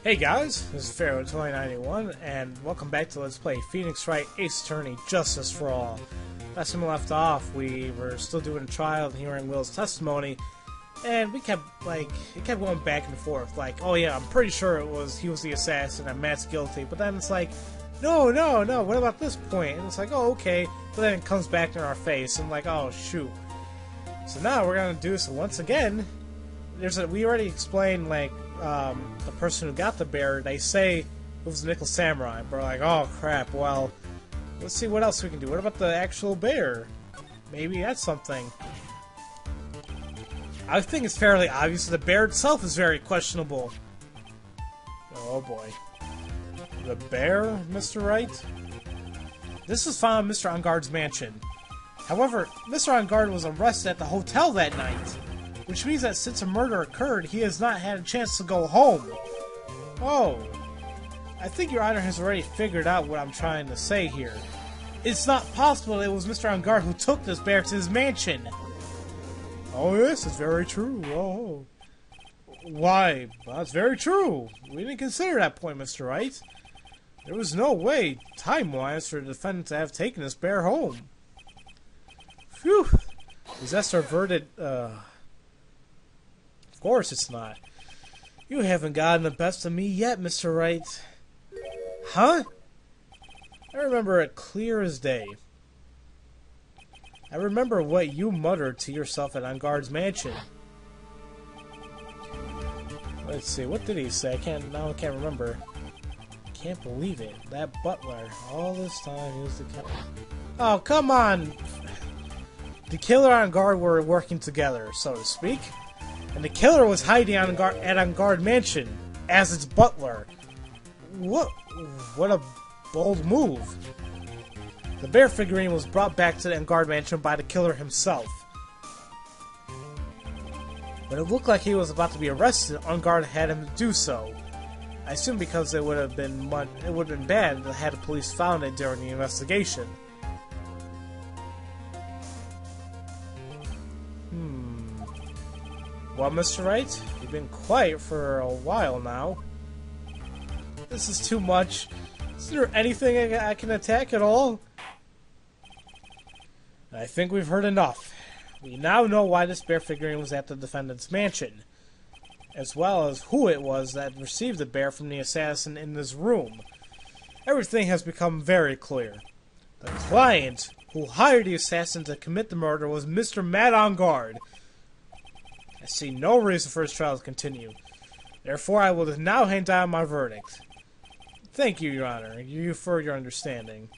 Hey guys, this is Pharaoh 2091, and welcome back to Let's Play Phoenix Wright Ace Attorney Justice for All. Last time we left off, we were still doing a trial and hearing Will's testimony, and it kept going back and forth, like, oh yeah, I'm pretty sure he was the assassin and Matt's guilty, but then it's like, no, what about this point? And it's like, oh, okay, but then it comes back in our face, and like, oh, shoot. So now we're gonna do this once again. We already explained, like, the person who got the bear, they say it was a nickel samurai. But we're like, oh crap, well, let's see what else we can do. What about the actual bear? Maybe that's something. I think it's fairly obvious that the bear itself is very questionable. Oh boy. The bear, Mr. Wright? This was found in Mr. Engarde's mansion. However, Mr. Engarde was arrested at the hotel that night, which means that since a murder occurred, he has not had a chance to go home. Oh. I think Your Honor has already figured out what I'm trying to say here. It's not possible that it was Mr. Engarde who took this bear to his mansion. Oh yes, it's very true. Oh. Why? Well, that's very true. We didn't consider that point, Mr. Wright. There was no way, time-wise, for the defendant to have taken this bear home. Phew. Is that our verdict? Of course it's not. You haven't gotten the best of me yet, Mr. Wright. Huh? I remember it clear as day. I remember what you muttered to yourself at Engarde's mansion. Let's see, what did he say? I can't remember. Can't believe it. That butler, all this time he was the killer. Oh, come on! The killer and Engarde were working together, so to speak. And the killer was hiding at Engarde Mansion as its butler. What a bold move. The bear figurine was brought back to the Engarde Mansion by the killer himself. When it looked like he was about to be arrested, Engarde had him do so. I assume because it would have been bad had the police found it during the investigation. Well, Mr. Wright, you've been quiet for a while now. This is too much. Is there anything I can attack at all? I think we've heard enough. We now know why this bear figurine was at the defendant's mansion, as well as who it was that received the bear from the assassin in this room. Everything has become very clear. The client who hired the assassin to commit the murder was Mr. Matt Engarde. I see no reason for his trial to continue. Therefore, I will now hand down my verdict. Thank you, Your Honor, for your understanding.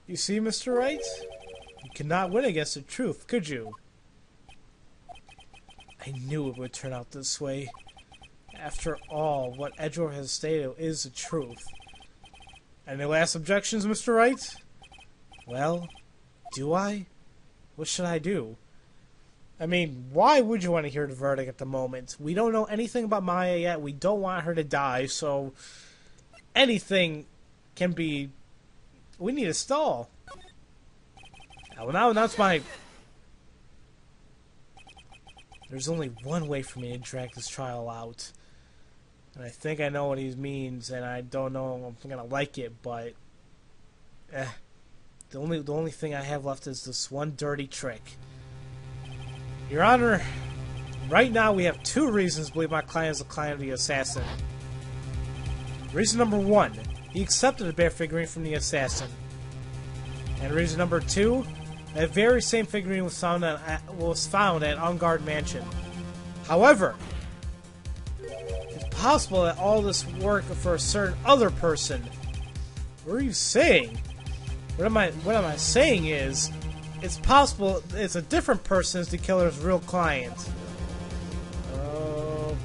You see, Mr. Wright? You cannot win against the truth, could you? I knew it would turn out this way. After all, what Edgeworth has stated is the truth. Any last objections, Mr. Wright? Well, do I? What should I do? I mean, why would you want to hear the verdict at the moment? We don't know anything about Maya yet. We don't want her to die, so anything can be... We need a stall. I will now announce my... There's only one way for me to drag this trial out. And I think I know what he means, and I don't know if I'm going to like it, but... The only thing I have left is this one dirty trick. Your Honor, right now we have two reasons to believe my client is the client of the assassin. Reason number one, he accepted the bear figurine from the assassin. And reason number two, that very same figurine was found at Engarde Mansion. However, it's possible that all this worked for a certain other person. What are you saying? What am I saying is, it's possible it's a different person as the killer's real client. Oh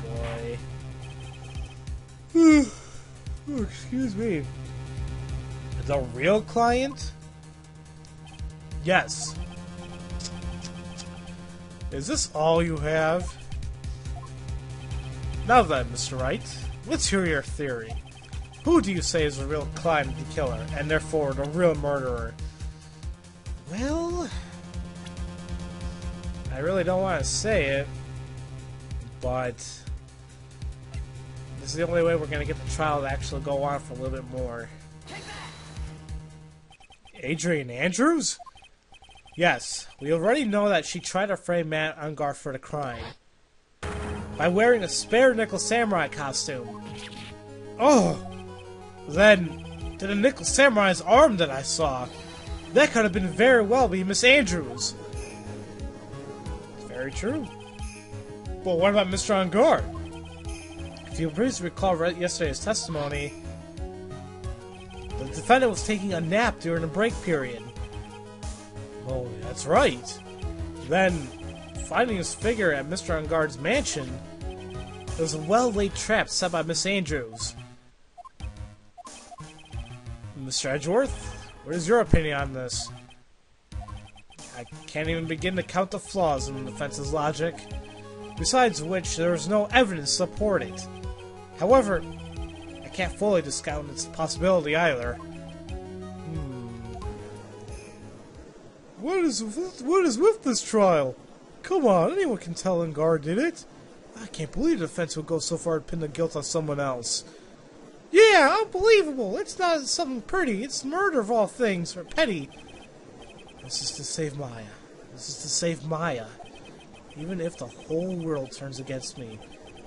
boy. Oh, excuse me. The real client? Yes. Is this all you have? Now then, Mr. Wright, let's hear your theory. Who do you say is the real client of the killer, and therefore the real murderer? Well, I really don't want to say it, but This is the only way we're gonna get the trial to actually go on for a little bit more. Adrian Andrews? Yes, we already know that she tried to frame Matt Ungar for the crime by wearing a spare nickel samurai costume. Oh! Then, to the nickel samurai's arm that I saw, that could have been very well be Miss Andrews. Very true. But what about Mr. Ungar? If you please recall yesterday's testimony, the defendant was taking a nap during the break period. Oh, that's right. Then, finding his figure at Mr. Ungar's mansion, it was a well-laid trap set by Miss Andrews. Mr. Edgeworth, what is your opinion on this? I can't even begin to count the flaws in the defense's logic. Besides which, there is no evidence to support it. However, I can't fully discount its possibility either. What is with this trial? Come on, anyone can tell Ungar did it. I can't believe the defense would go so far to pin the guilt on someone else. Yeah, unbelievable. It's not something pretty. It's murder of all things, or petty. This is to save Maya. This is to save Maya. Even if the whole world turns against me,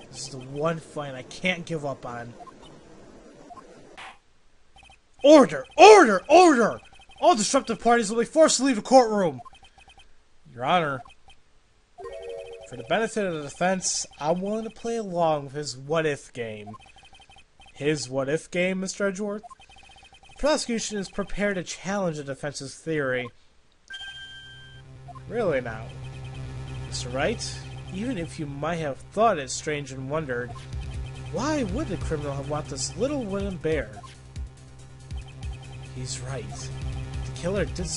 this is the one fight I can't give up on. Order! Order! Order! All disruptive parties will be forced to leave the courtroom. Your Honor, for the benefit of the defense, I'm willing to play along with his what-if game. His what-if game, Mr. Edgeworth? The prosecution is prepared to challenge the defense's theory. Really now? Mr. Wright, even if you might have thought it strange and wondered, why would the criminal have want this little wooden bear? He's right. The killer did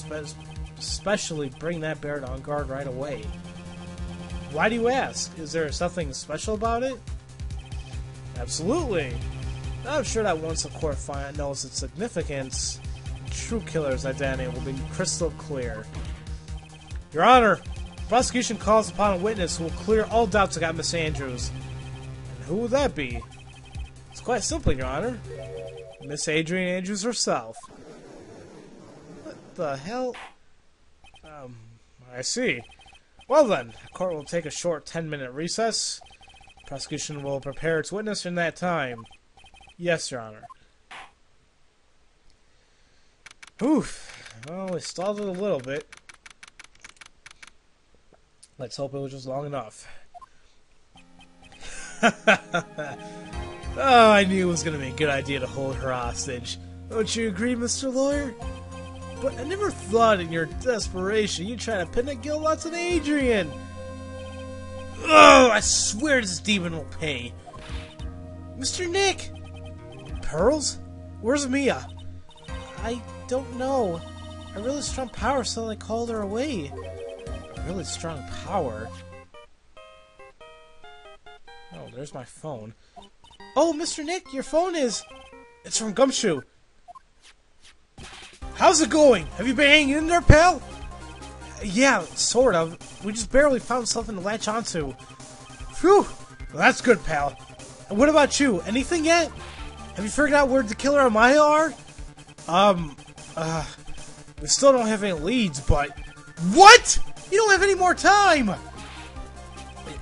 especially bring that bear on guard right away. Why do you ask? Is there something special about it? Absolutely. I'm sure that once the court knows its significance, the true killer's identity will be crystal clear. Your Honor, the prosecution calls upon a witness who will clear all doubts about Miss Andrews. And who will that be? It's quite simple, Your Honor. Miss Adrian Andrews herself. What the hell? I see. Well then, the court will take a short 10-minute recess. The prosecution will prepare its witness in that time. Yes, Your Honor. Oof. Well, we stalled it a little bit. Let's hope it was just long enough. Oh, I knew it was going to be a good idea to hold her hostage. Don't you agree, Mr. Lawyer? But I never thought in your desperation you'd try to pin a guilt on Adrian. Oh, I swear this demon will pay. Mr. Nick! Pearls? Where's Mia? I don't know. A really strong power suddenly called her away. A really strong power? Oh, there's my phone. Oh, Mr. Nick, your phone is... It's from Gumshoe. How's it going? Have you been hanging in there, pal? Yeah, sort of. We just barely found something to latch onto. Phew! Well, that's good, pal. And what about you? Anything yet? Have you figured out where the killer and Maya are? We still don't have any leads, but... What?! You don't have any more time!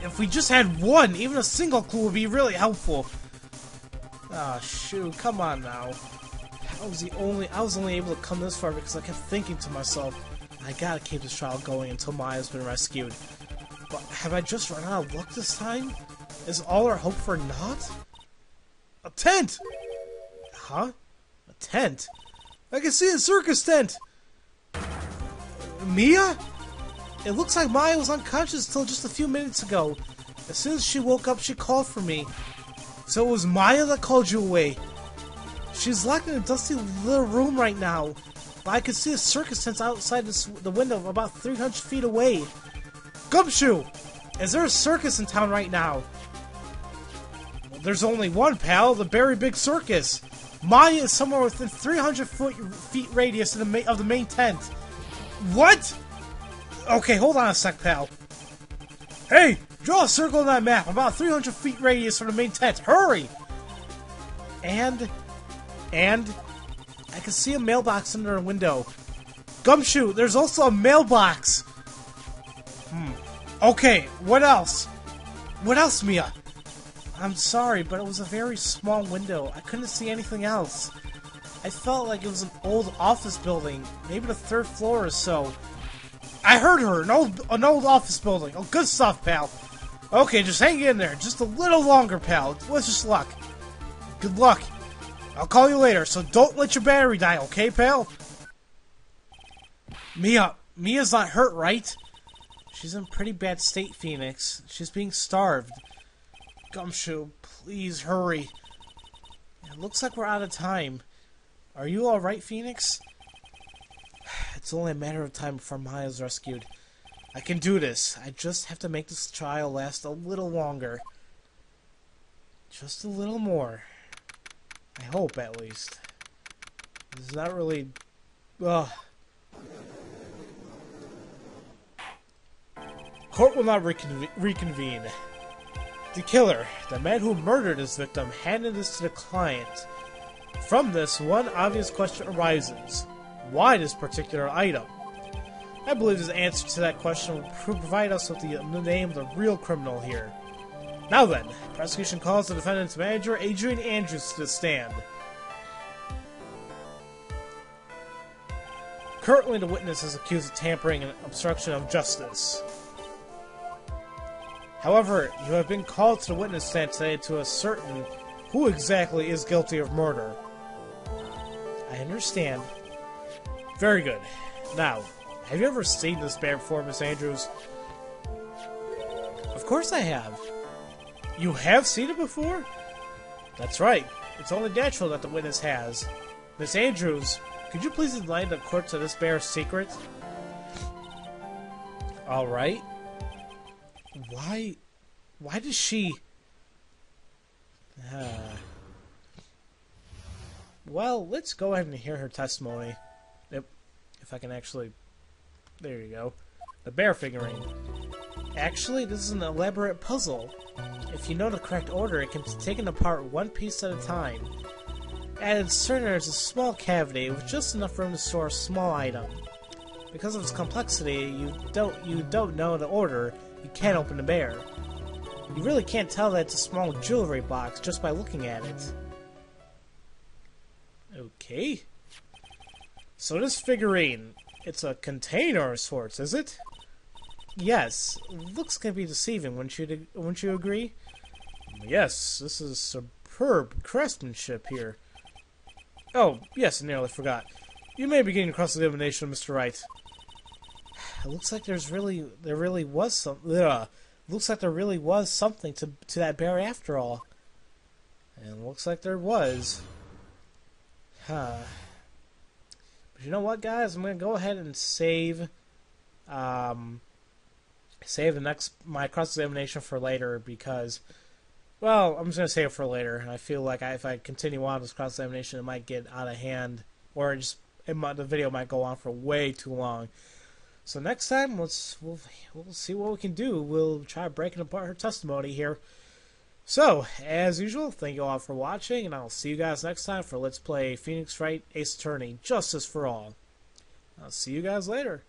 If we just had one, even a single clue would be really helpful. Ah, shoot, come on now. I was only able to come this far because I kept thinking to myself, I gotta keep this trial going until Maya's been rescued. But have I just run out of luck this time? Is all our hope for naught? A tent! Huh? A tent? I can see a circus tent! Mia? It looks like Maya was unconscious until just a few minutes ago. As soon as she woke up, she called for me. So it was Maya that called you away. She's locked in a dusty little room right now, but I can see a circus tent outside the window about 300 feet away. Gumshoe! Is there a circus in town right now? Well, there's only one, pal, the Very Big Circus. Maya is somewhere within 300 feet radius of the main tent. What? Okay, hold on a sec, pal. Hey, draw a circle on that map, about 300 feet radius from the main tent. Hurry! And I can see a mailbox under a window. Gumshoe, there's also a mailbox! Okay, what else? What else, Mia? I'm sorry, but it was a very small window. I couldn't see anything else. I felt like it was an old office building, maybe the 3rd floor or so. I heard her! An old office building. Oh, good stuff, pal. Okay, just hang in there. Just a little longer, pal. Wish us luck. Good luck. I'll call you later, so don't let your battery die, okay, pal? Mia's not hurt, right? She's in pretty bad state, Phoenix. She's being starved. Gumshoe, please hurry. It looks like we're out of time. Are you alright, Phoenix? It's only a matter of time before Maya's rescued. I can do this. I just have to make this trial last a little longer. Just a little more. I hope, at least. It's not really... Ugh. Court will not reconvene. The killer, the man who murdered his victim, handed this to the client. From this, one obvious question arises. Why this particular item? I believe the answer to that question will provide us with the name of the real criminal here. Now then, prosecution calls the defendant's manager, Adrian Andrews, to the stand. Currently, the witness is accused of tampering and obstruction of justice. However, you have been called to the witness stand today to ascertain who exactly is guilty of murder. I understand. Very good. Now, have you ever seen this bear before, Miss Andrews? Of course I have. You have seen it before? That's right. It's only natural that the witness has. Miss Andrews, could you please enlighten the court to this bear's secret? Alright. Why does she... Well, let's go ahead and hear her testimony. Yep. If I can actually... There you go. The bear figurine. Actually, this is an elaborate puzzle. If you know the correct order, it can be taken apart one piece at a time. At its center is a small cavity with just enough room to store a small item. Because of its complexity, you don't know the order, you can't open the bear. You really can't tell that it's a small jewelry box just by looking at it. Okay. So this figurine, it's a container of sorts, is it? Yes. Looks can be deceiving, wouldn't you agree? Yes, this is superb craftsmanship here. Oh, yes, I nearly forgot. You may begin cross-examination, Mr. Wright. It looks like there really was something to that bear after all. And it looks like there was. Huh. But you know what, guys? I'm gonna go ahead and save my cross-examination for later because, well, I'm just gonna save it for later. And I feel like if I continue on this cross-examination, it might get out of hand, or the video might go on for way too long. So next time, we'll see what we can do. We'll try breaking apart her testimony here. So, as usual, thank you all for watching, and I'll see you guys next time for Let's Play Phoenix Wright Ace Attorney Justice for All. I'll see you guys later.